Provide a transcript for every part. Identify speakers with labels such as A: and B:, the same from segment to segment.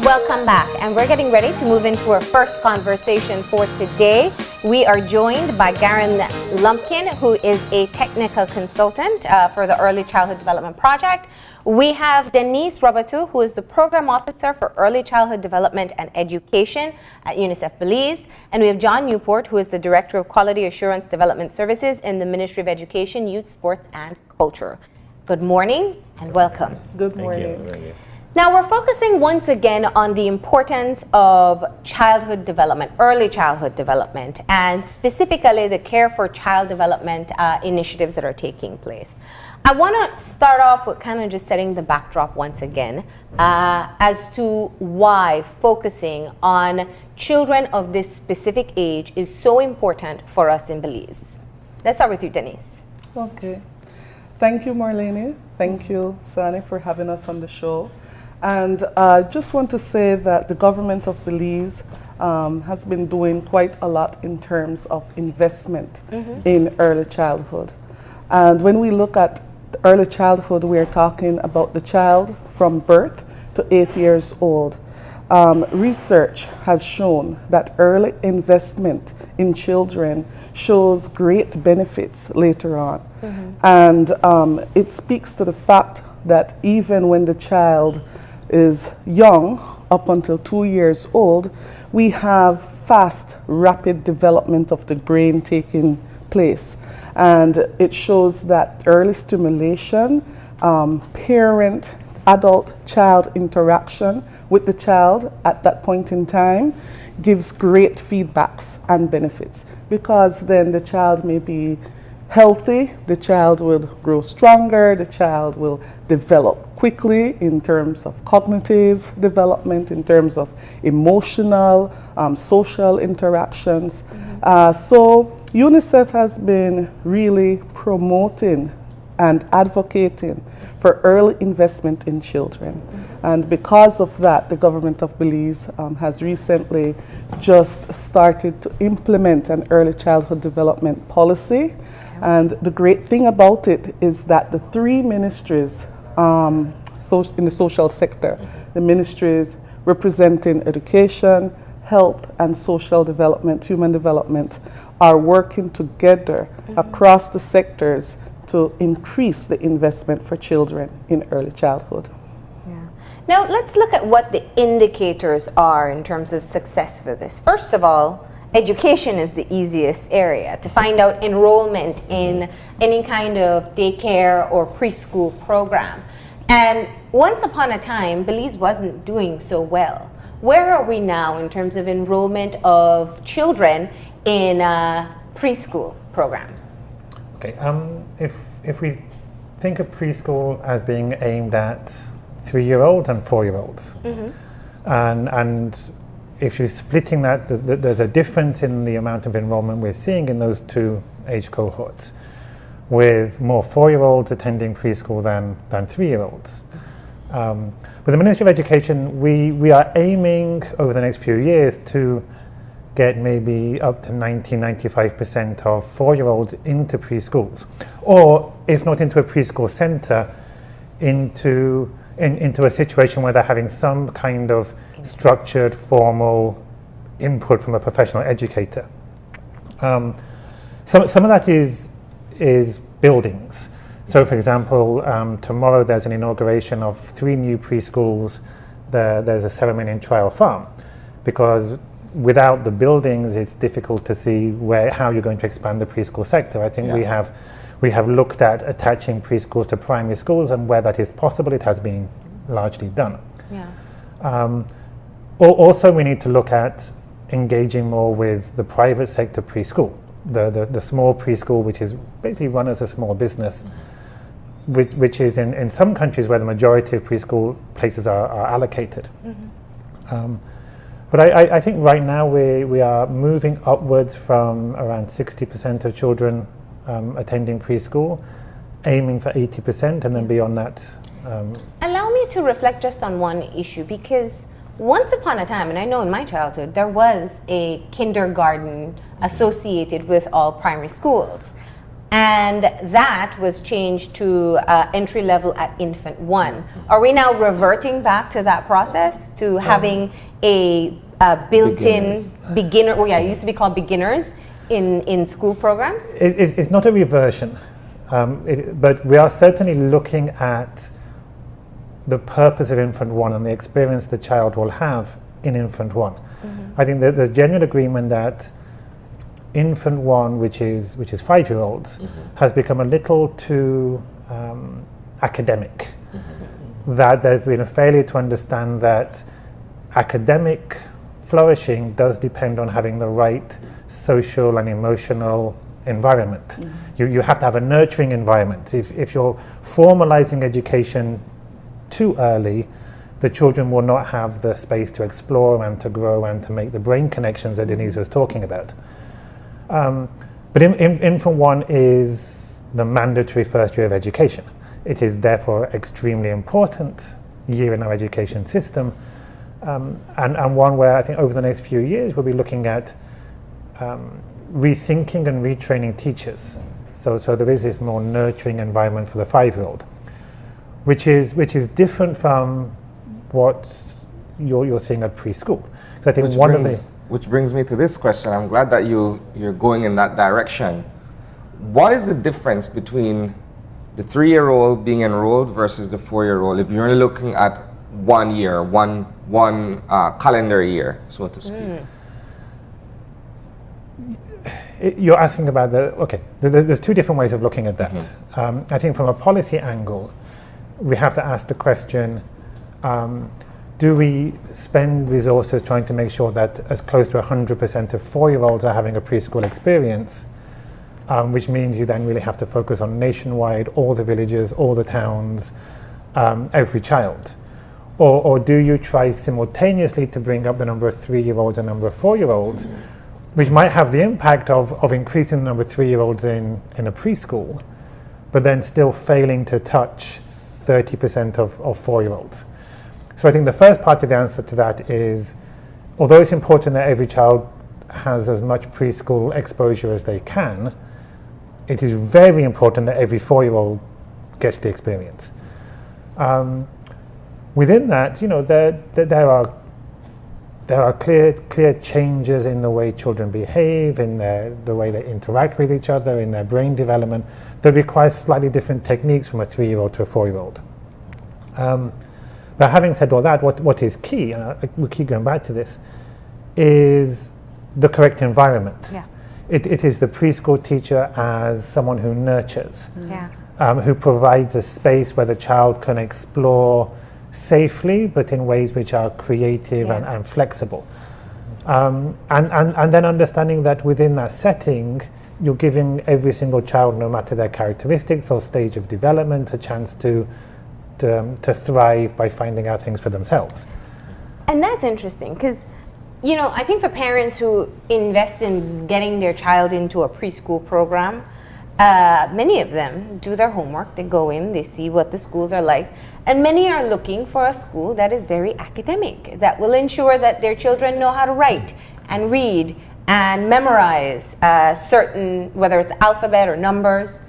A: Welcome back, and we're getting ready to move into our first conversation for today. We are joined by Garen Lumpkin, who is a technical consultant for the Early Childhood Development Project. We have Denise Roberto, who is the Program Officer for Early Childhood Development and Education at UNICEF Belize. And we have John Newport, who is the Director of Quality Assurance Development Services in the Ministry of Education, Youth, Sports and Culture. Good morning and welcome.
B: Good morning.
C: Thank you.
A: Now we're focusing once again on the importance of childhood development, early childhood development, and specifically the Care for Child Development initiatives that are taking place. I want to start off with kind of just setting the backdrop once again as to why focusing on children of this specific age is so important for us in Belize. Let's start with you, Denise.
B: Okay. Thank you, Marlene. Thank you, Sani, for having us on the show. And I just want to say that the government of Belize has been doing quite a lot in terms of investment in early childhood. And when we look at early childhood, we are talking about the child from birth to 8 years old. Research has shown that early investment in children shows great benefits later on. And it speaks to the fact that even when the child is young, up until 2 years old, we have fast, rapid development of the brain taking place. And it shows that early stimulation, parent, adult-child interaction with the child at that point in time gives great feedbacks and benefits, because then the child may be healthy, the child will grow stronger, the child will develop quickly in terms of cognitive development, in terms of emotional, social interactions. So UNICEF has been really promoting and advocating for early investment in children. And because of that, the government of Belize has recently just started to implement an early childhood development policy. And the great thing about it is that the three ministries in the social sector, the ministries representing education, health and social development, human development, are working together across the sectors to increase the investment for children in early childhood.
A: Now let's look at what the indicators are in terms of success for this. First of all, education is the easiest area to find out enrollment in any kind of daycare or preschool program. And once upon a time, Belize wasn't doing so well. Where are we now in terms of enrollment of children in preschool programs?
C: Okay, if we think of preschool as being aimed at 3-year-olds and 4-year-olds, and if you're splitting that, there's a difference in the amount of enrollment we're seeing in those two age cohorts, with more 4-year-olds attending preschool than 3-year-olds. With the Ministry of Education, we are aiming over the next few years to get maybe up to 90-95% of 4-year-olds into preschools, or if not into a preschool center, into a situation where they're having some kind of structured, formal input from a professional educator. Some of that is buildings. So for example, tomorrow there's an inauguration of 3 new preschools. There's a ceremony in Trial Farm, because without the buildings it's difficult to see how you're going to expand the preschool sector. I think we have looked at attaching preschools to primary schools, and where that is possible it has been largely done. Also, we need to look at engaging more with the private sector preschool, the small preschool, which is basically run as a small business, which is in some countries where the majority of preschool places are allocated. But I think right now we are moving upwards from around 60% of children attending preschool, aiming for 80%, and then beyond that.
A: Allow me to reflect just on one issue, because once upon a time, and I know in my childhood, there was a kindergarten associated with all primary schools. and that was changed to entry level at infant 1. Are we now reverting back to that process, to having a built-in beginner, it used to be called beginners in school programs?
C: It's not a reversion, but we are certainly looking at the purpose of infant 1 and the experience the child will have in infant 1. I think that there's genuine agreement that infant 1, which is 5-year-olds, has become a little too academic. That there's been a failure to understand that academic flourishing does depend on having the right social and emotional environment. You have to have a nurturing environment. If you're formalizing education too early, the children will not have the space to explore and to grow and to make the brain connections that Denise was talking about. But infant 1 is the mandatory first year of education. It is therefore extremely important year in our education system, and one where I think over the next few years we'll be looking at rethinking and retraining teachers. So there is this more nurturing environment for the 5-year-old, which is different from what you're seeing at preschool. So I think
D: which brings me to this question. I'm glad that you're going in that direction. What is the difference between the 3-year-old being enrolled versus the 4-year-old if you're looking at 1 year, one calendar year, so to speak?
C: You're asking about there's two different ways of looking at that. I think from a policy angle, we have to ask the question, do we spend resources trying to make sure that as close to 100% of 4-year-olds are having a preschool experience, which means you then really have to focus on nationwide, all the villages, all the towns, every child? Or do you try simultaneously to bring up the number of 3-year-olds and number of 4-year-olds, which might have the impact of increasing the number of 3-year-olds in a preschool, but then still failing to touch 30% of 4-year-olds? So I think the first part of the answer to that is, although it's important that every child has as much preschool exposure as they can, it is very important that every 4-year-old gets the experience. Within that, there are clear changes in the way children behave, in the way they interact with each other, in their brain development, that requires slightly different techniques from a 3-year-old to a 4-year-old. But having said all that, what is key, and we keep going back to this, is the correct environment.
A: Yeah.
C: It is the preschool teacher as someone who nurtures,
A: Yeah.
C: Who provides a space where the child can explore safely, but in ways which are creative and flexible. And then understanding that within that setting, you're giving every single child, no matter their characteristics or stage of development, a chance to thrive by finding out things for themselves.
A: And that's interesting because, I think for parents who invest in getting their child into a preschool program, many of them do their homework, they go in, they see what the schools are like, and many are looking for a school that is very academic, that will ensure that their children know how to write and read and memorize certain, whether it's alphabet or numbers.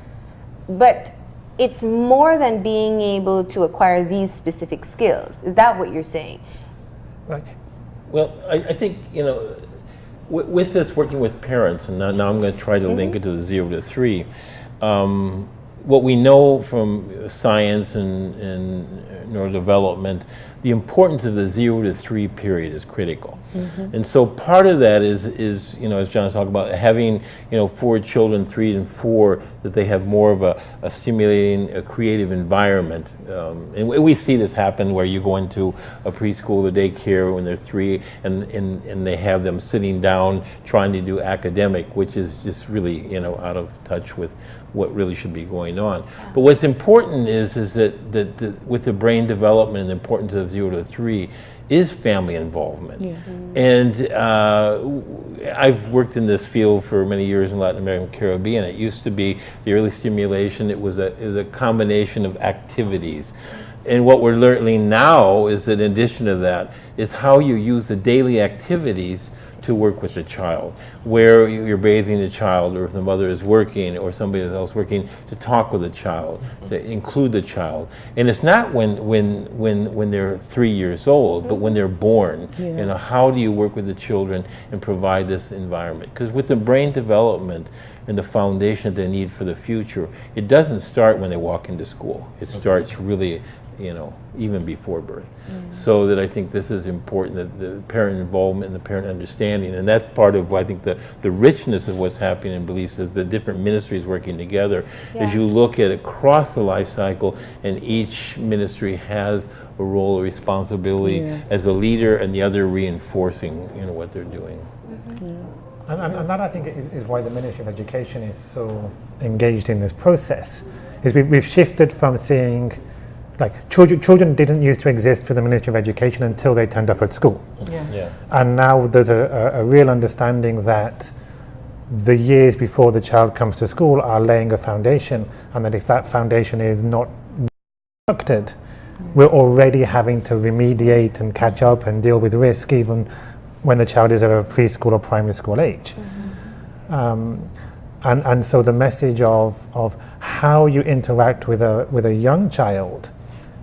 A: But it's more than being able to acquire these specific skills. Is that what you're saying?
C: Right.
E: Well, I think, with this working with parents, and now I'm going to try to link it to the 0 to 3, what we know from science and neurodevelopment, the importance of the 0 to 3 period is critical. And so part of that is as John's talking about, having, for children 3 and 4, that they have more of a stimulating, a creative environment. And we see this happen where you go into a preschool or daycare when they're 3 and they have them sitting down trying to do academic, which is just really, out of touch with what really should be going on. But what's important is that with the brain development and the importance of 0 to 3 is family involvement. Yeah. And I've worked in this field for many years in Latin America and Caribbean. It used to be the early stimulation. It was a combination of activities. And what we're learning now is that in addition to that is how you use the daily activities to work with the child, where you're bathing the child, or if the mother is working or somebody else working, to talk with the child, to include the child. And it's not when they're 3 years old, but when they're born. You know, how do you work with the children and provide this environment? Because with the brain development and the foundation that they need for the future, it doesn't start when they walk into school. It starts really, you know, even before birth. So that I think this is important, that the parent involvement and the parent understanding, and that's part of, I think, the richness of what's happening in Belize, is the different ministries working together. As you look at across the life cycle, and each ministry has a role or responsibility as a leader, and the other reinforcing, you know, what they're doing.
C: And that, I think, is why the Ministry of Education is so engaged in this process. Is we've shifted from seeing, like, children didn't used to exist for the Ministry of Education until they turned up at school. And now there's a real understanding that the years before the child comes to school are laying a foundation, and that if that foundation is not constructed, we're already having to remediate and catch up and deal with risk even when the child is of a preschool or primary school age. And so the message of how you interact with a young child,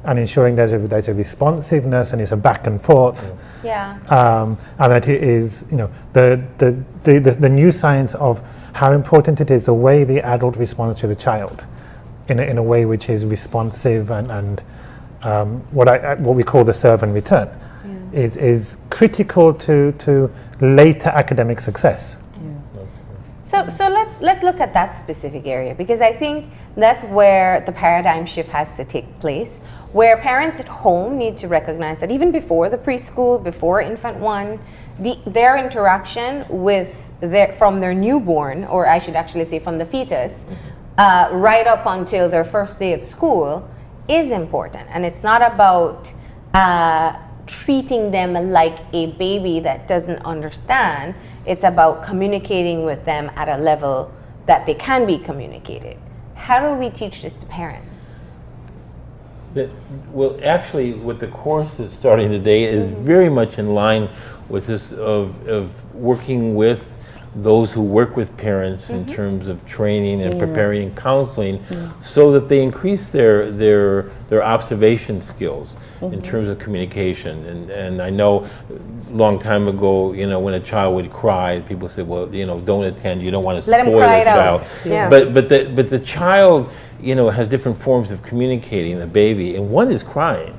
C: and ensuring there's a responsiveness and it's a back and forth, and that it is, you know, the new science of how important it is the way the adult responds to the child in a way which is responsive, and what we call the serve and return is critical to later academic success.
A: So let's look at that specific area, because I think that's where the paradigm shift has to take place, where parents at home need to recognize that even before the preschool, before infant one, their interaction with from their newborn, or I should actually say from the fetus, right up until their first day of school, is important. And it's not about treating them like a baby that doesn't understand. It's about communicating with them at a level that they can be communicated. How do we teach this to parents?
E: Well, actually, what the course is starting today is very much in line with this of working with those who work with parents in terms of training and preparing and counseling, so that they increase their observation skills in terms of communication. And I know a long time ago, you know, when a child would cry, people said, well, you know, don't attend, you don't want to spoil the child. But the child, you know, has different forms of communicating, the baby, and one is crying.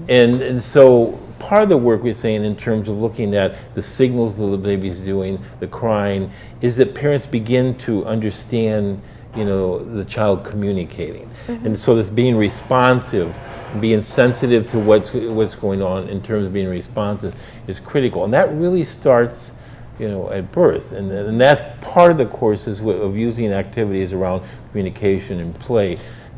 E: And so part of the work we're saying in terms of looking at the signals that the baby's doing, the crying, is that parents begin to understand, you know, the child communicating. And so this being responsive, being sensitive to what's going on in terms of being responsive is critical. And that really starts, you know, at birth. And that's part of the courses of using activities around communication and play,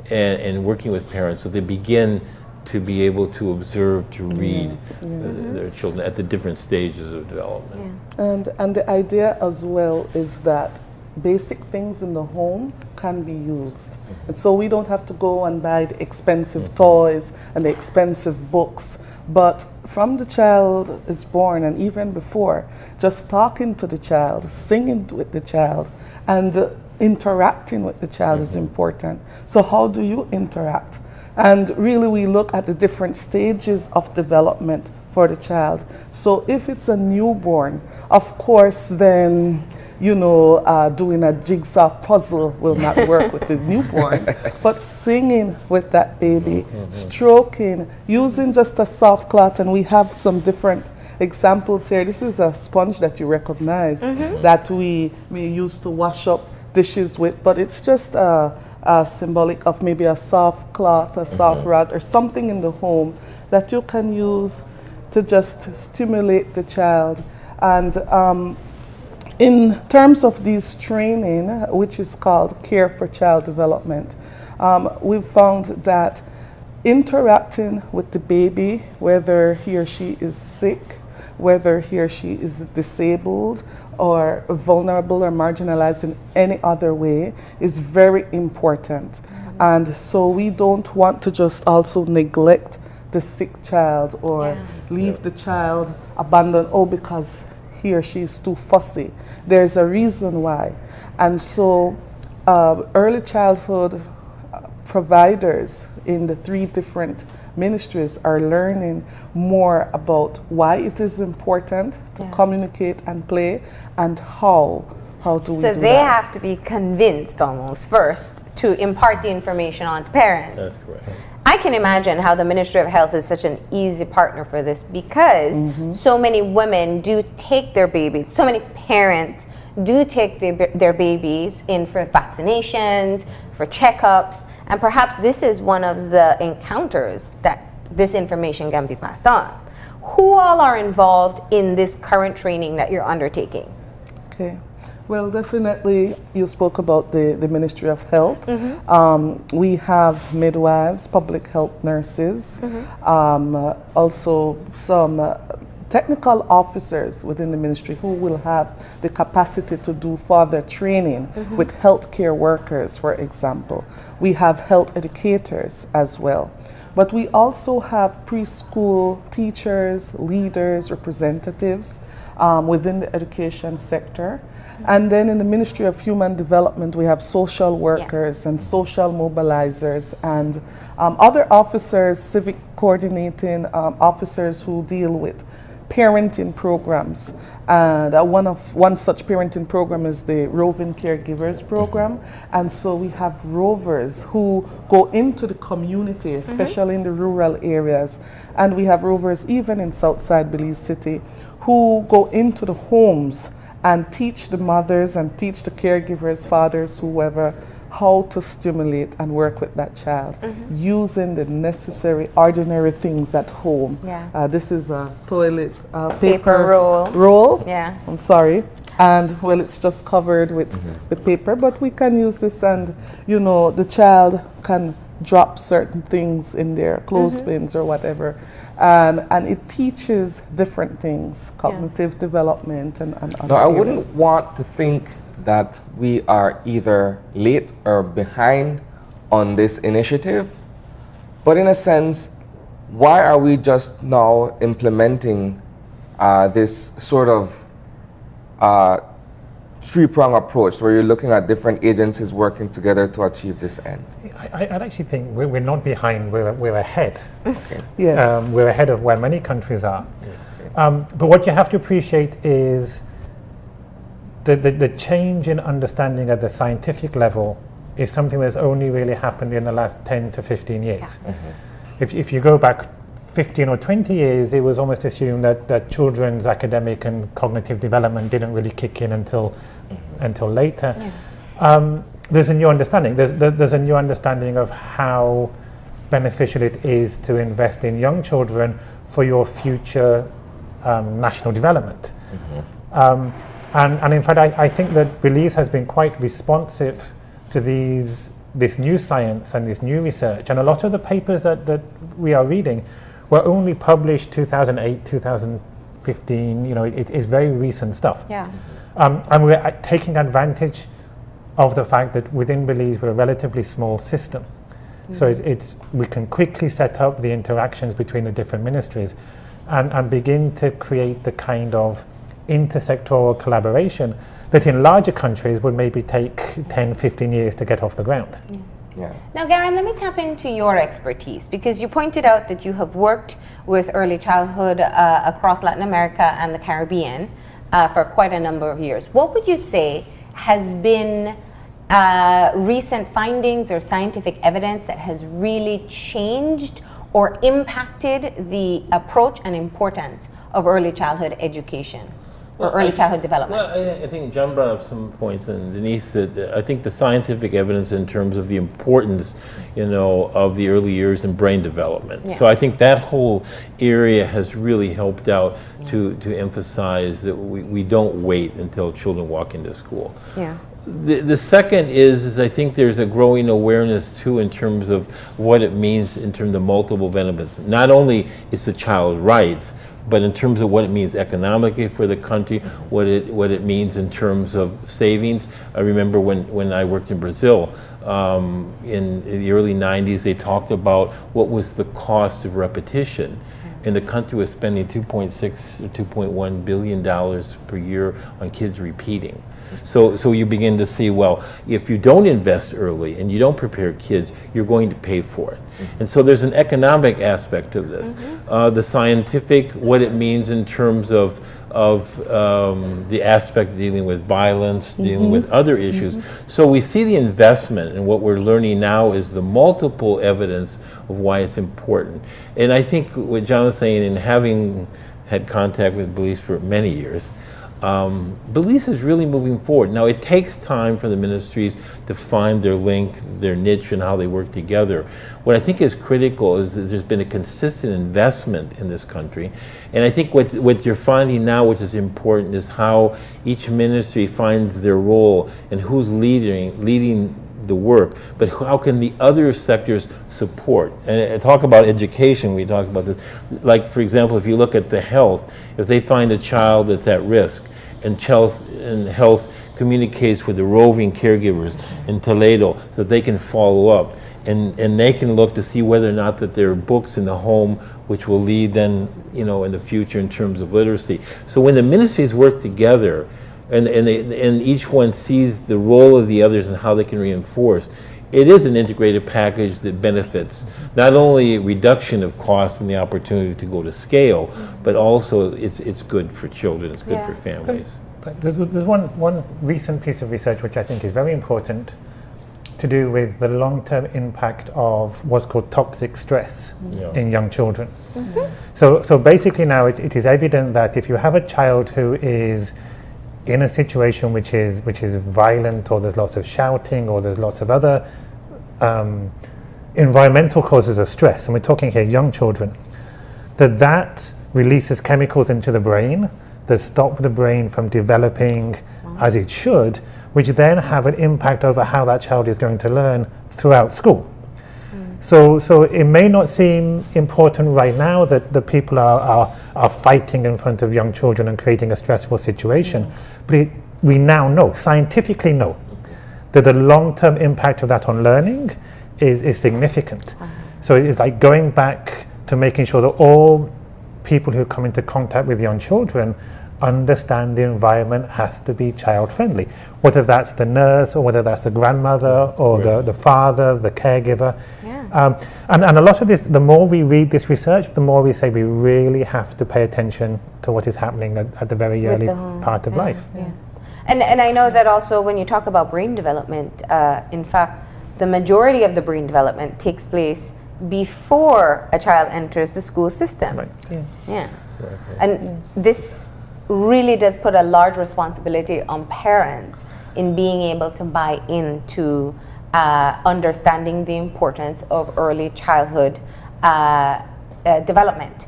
E: and working with parents so they begin to be able to observe, to read their children at the different stages of development.
B: And the idea as well is that basic things in the home can be used. And so we don't have to go and buy the expensive toys and the expensive books. But from the child is born, and even before, just talking to the child, singing with the child, and interacting with the child is important. So how do you interact? And really we look at the different stages of development for the child. So if it's a newborn, of course, then, you know, doing a jigsaw puzzle will not work with the newborn, but singing with that baby, stroking, using just a soft cloth, and we have some different examples here. This is a sponge that you recognize that we used to wash up dishes with, but it's just symbolic of maybe a soft cloth, a soft rag, or something in the home that you can use to just stimulate the child. And in terms of this training, which is called Care for Child Development, we've found that interacting with the baby, whether he or she is sick, whether he or she is disabled, or vulnerable or marginalized in any other way, is very important. And so we don't want to just also neglect the sick child, or leave the child abandoned, because he or she is too fussy. There's a reason why. And so early childhood providers in the 3 different ministries are learning more about why it is important to communicate and play, and how do we do that.
A: So they have to be convinced almost first to impart the information on to parents.
E: That's correct.
A: I can imagine how the Ministry of Health is such an easy partner for this, because so many women do take their babies, so many parents do take their babies in for vaccinations, for checkups, and perhaps this is one of the encounters that this information can be passed on. Who all are involved in this current training that you're undertaking?
B: Okay. Well, definitely, you spoke about the Ministry of Health. We have midwives, public health nurses, also some technical officers within the ministry who will have the capacity to do further training with healthcare workers, for example. We have health educators as well. But we also have preschool teachers, leaders, representatives within the education sector. And then in the Ministry of Human Development, we have social workers and social mobilizers and other officers, civic coordinating officers who deal with parenting programs. And one such parenting program is the Roving Caregivers program. And so we have rovers who go into the community, especially in the rural areas. And we have rovers even in Southside Belize City who go into the homes and teach the mothers and teach the caregivers, fathers, whoever, how to stimulate and work with that child using the necessary ordinary things at home. This is a toilet paper roll. I'm sorry. And well, it's just covered with paper, but we can use this, and you know, the child can drop certain things in their clothespins or whatever. And it teaches different things, cognitive development and other
D: No, I
B: areas.
D: wouldn't want to think that we are either late or behind on this initiative, but in a sense, why are we just now implementing this sort of three-prong approach where you're looking at different agencies working together to achieve this end?
C: I'd actually think we're not behind, we're ahead.
D: Okay.
B: Yes.
C: We're ahead of where many countries are. But what you have to appreciate is the change in understanding at the scientific level is something that's only really happened in the last 10 to 15 years. If you go back 15 or 20 years, it was almost assumed that children's academic and cognitive development didn't really kick in until later. There's a new understanding. There's a new understanding of how beneficial it is to invest in young children for your future national development. And in fact, I think that Belize has been quite responsive to this new science and this new research. And a lot of the papers that we are reading were only published 2008, 2015. You know, it is very recent stuff. And we're taking advantage of the fact that within Belize we're a relatively small system. So we can quickly set up the interactions between the different ministries and begin to create the kind of intersectoral collaboration that in larger countries would maybe take 10, 15 years to get off the ground.
A: Now, Garen, let me tap into your expertise, because you pointed out that you have worked with early childhood across Latin America and the Caribbean for quite a number of years. What would you say has been recent findings or scientific evidence that has really changed or impacted the approach and importance of early childhood education or early childhood development?
E: Well, I think John brought up some points, and Denise, that I think the scientific evidence in terms of the importance, you know, of the early years in brain development. So I think that whole area has really helped out to emphasize that we don't wait until children walk into school. The second is I think there's a growing awareness too in terms of what it means in terms of multiple benefits. Not only is the child rights, but in terms of what it means economically for the country, what it means in terms of savings. I remember when I worked in Brazil in the early 90s, they talked about what was the cost of repetition. and the country was spending 2.6 or 2.1 billion dollars per year on kids repeating. So you begin to see, well, if you don't invest early and you don't prepare kids, you're going to pay for it. And so there's an economic aspect of this. The scientific, what it means in terms of the aspect dealing with violence, dealing with other issues. So we see the investment, and what we're learning now is the multiple evidence of why it's important. And I think what John was saying, in having had contact with Belize for many years, Belize is really moving forward. Now, it takes time for the ministries to find their link, their niche, and how they work together. What I think is critical is that there's been a consistent investment in this country. And I think what you're finding now, which is important, is how each ministry finds their role and who's leading the work, but how can the other sectors support? And talk about education, we talk about this. Like, for example, if you look at the health, if they find a child that's at risk, and health communicates with the roving caregivers in Toledo so that they can follow up, and they can look to see whether or not that there are books in the home which will lead then, you know, in the future in terms of literacy. So when the ministries work together and each one sees the role of the others and how they can reinforce, it is an integrated package that benefits not only reduction of costs and the opportunity to go to scale, but also it's good for children, it's good for families.
C: There's one recent piece of research which I think is very important to do with the long-term impact of what's called toxic stress in young children. So basically now it is evident that if you have a child who is in a situation which is violent, or there's lots of shouting, or there's lots of other environmental causes of stress, and we're talking here young children, that releases chemicals into the brain that stop the brain from developing as it should, which then have an impact over how that child is going to learn throughout school. So it may not seem important right now that the people are fighting in front of young children and creating a stressful situation, but we now know, scientifically know, that the long-term impact of that on learning is significant. So it's like going back to making sure that all people who come into contact with young children understand the environment has to be child-friendly, whether that's the nurse, or whether that's the grandmother, or the father, the caregiver. And a lot of this, the more we read this research, the more we say we really have to pay attention to what is happening at the very early part of life.
A: And I know that also when you talk about brain development, in fact, the majority of the brain development takes place before a child enters the school system. And this really does put a large responsibility on parents in being able to buy into understanding the importance of early childhood development.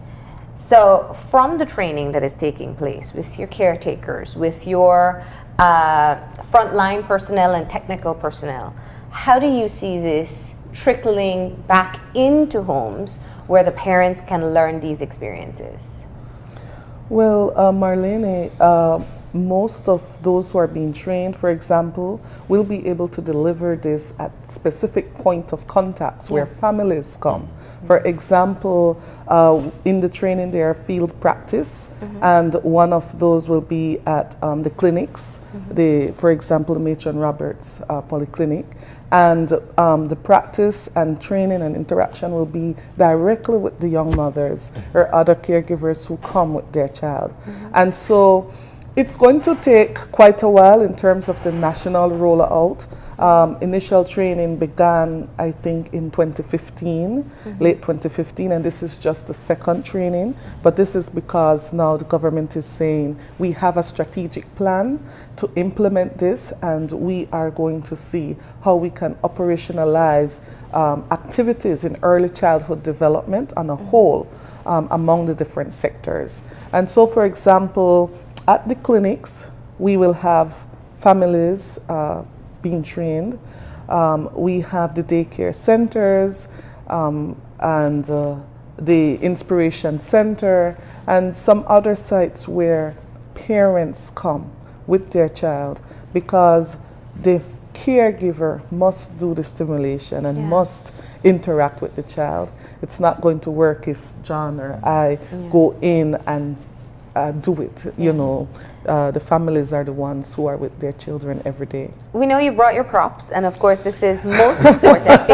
A: So from the training that is taking place with your caretakers, with your frontline personnel and technical personnel, how do you see this trickling back into homes where the parents can learn these experiences?
B: Well, Marlene, most of those who are being trained, for example, will be able to deliver this at specific point of contacts where families come. For example, in the training there are field practice, and one of those will be at the clinics, for example, the Matron Roberts Polyclinic. And the practice and training and interaction will be directly with the young mothers or other caregivers who come with their child. And so it's going to take quite a while in terms of the national rollout. Initial training began, I think, in 2015, late 2015, and this is just the second training. But this is because now the government is saying we have a strategic plan to implement this, and we are going to see how we can operationalize activities in early childhood development on a whole among the different sectors. And so, for example, at the clinics, we will have families being trained. We have the daycare centers and the Inspiration Center and some other sites where parents come with their child, because the caregiver must do the stimulation and must interact with the child. It's not going to work if John or I go in and do it. You know, the families are the ones who are with their children every day.
A: We know you brought your props, and of course this is most important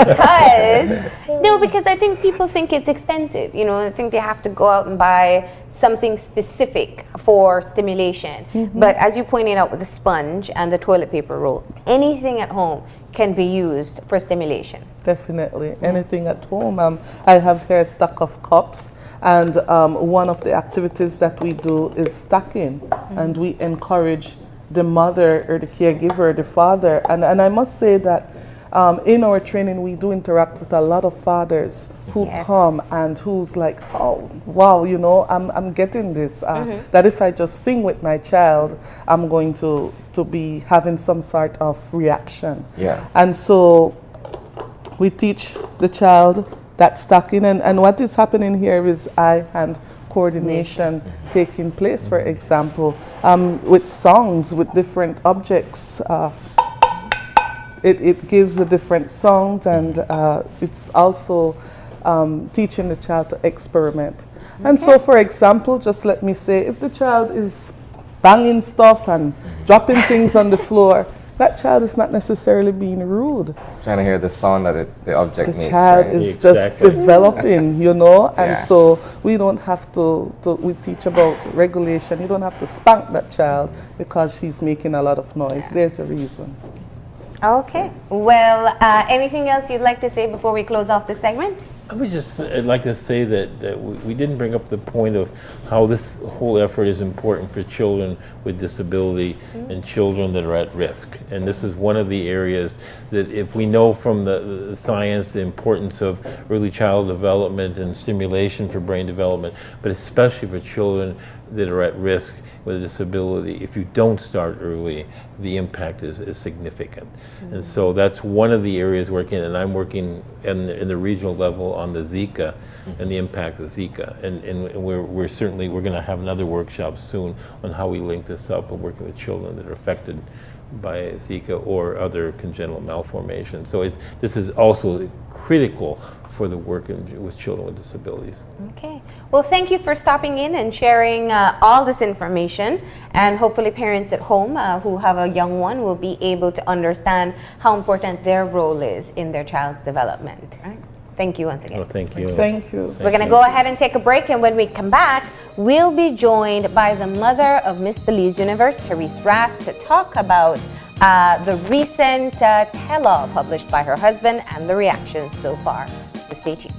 A: because I think people think it's expensive. You know, I think they have to go out and buy something specific for stimulation. But as you pointed out with the sponge and the toilet paper roll, anything at home can be used for stimulation.
B: Definitely, anything at home. I have here a stack of cups. And one of the activities that we do is stacking, and we encourage the mother or the caregiver, the father. And I must say that in our training, we do interact with a lot of fathers who come and who's like, oh, wow, you know, I'm getting this. That if I just sing with my child, I'm going to be having some sort of reaction.
D: Yeah.
B: And so we teach the child that stacking, and what is happening here is eye-hand coordination taking place, for example, with songs, with different objects. It gives a different sound, and it's also teaching the child to experiment. And so, for example, just let me say, if the child is banging stuff and dropping things on the floor, that child is not necessarily being rude.
D: Trying to hear the sound that the object makes.
B: The child
D: right?
B: is just developing, you know, and so we don't have to, we teach about regulation. You don't have to spank that child because she's making a lot of noise. There's a reason.
A: Okay. Well, anything else you'd like to say before we close off this segment?
E: I would just like to say that we didn't bring up the point of how this whole effort is important for children with disability and children that are at risk. And this is one of the areas that, if we know from the science the importance of early child development and stimulation for brain development, but especially for children that are at risk with a disability, if you don't start early, the impact is significant. And so that's one of the areas working, and I'm working in the regional level on the Zika and the impact of Zika. And we're certainly, we're going to have another workshop soon on how we link this up and working with children that are affected by Zika or other congenital malformations. So this is also critical for the work with children with disabilities.
A: Okay. Well, thank you for stopping in and sharing all this information, and hopefully parents at home who have a young one will be able to understand how important their role is in their child's development. Right? Thank you once again.
E: Well, thank you.
B: Thank you.
A: We're going to go ahead and take a break, and when we come back, we'll be joined by the mother of Miss Belize Universe, Therese Rath, to talk about the recent tell-all published by her husband and the reactions so far. So stay tuned.